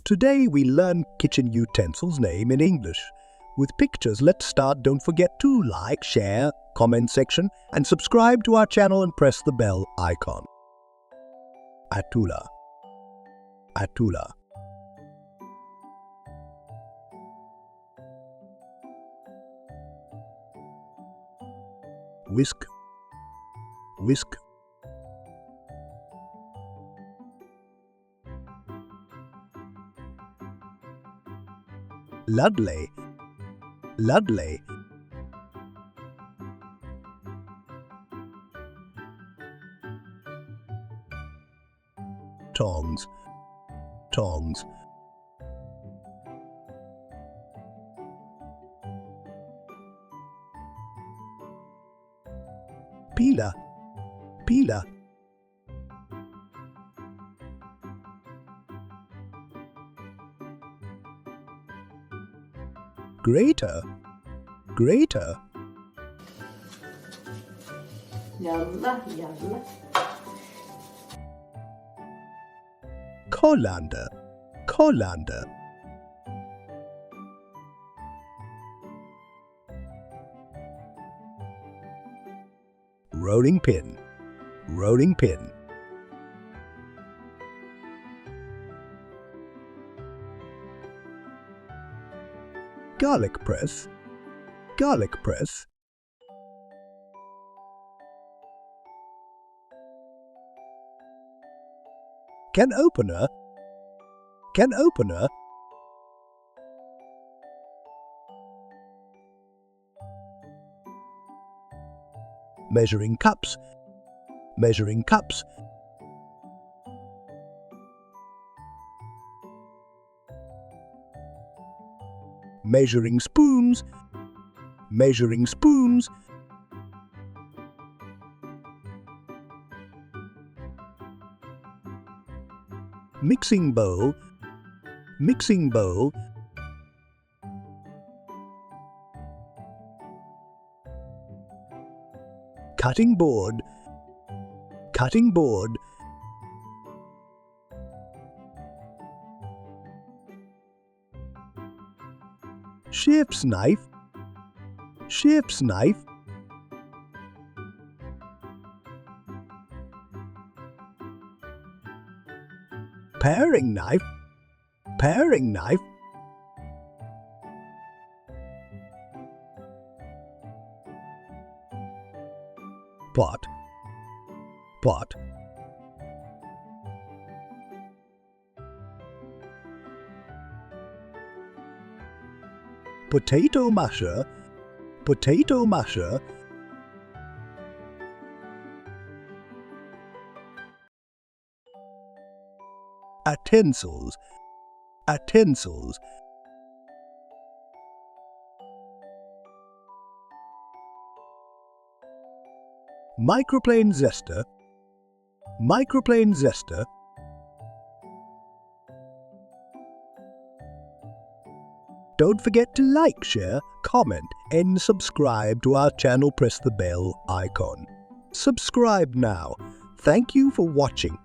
Today we learn kitchen utensils name in English. With pictures, let's start. Don't forget to like, share, comment section and subscribe to our channel and press the bell icon. Atula. Atula. Whisk. Whisk. Ludlay. Ludlay. Tongs. Tongs. Peeler. Peeler. Grater. Grater. Yallah yallah. Colander. Colander. Rolling pin. Rolling pin. Garlic press. Garlic press. Can opener. Can opener. Measuring cups. Measuring cups. Measuring spoons. Measuring spoons. Mixing bowl. Mixing bowl. Cutting board. Cutting board. Chef's knife. Chef's knife. Paring knife. Paring knife. Pot. Pot. Potato masher. Potato masher. Utensils. Utensils. Microplane zester. Microplane zester. Don't forget to like, share, comment and subscribe to our channel. Press the bell icon. Subscribe now. Thank you for watching.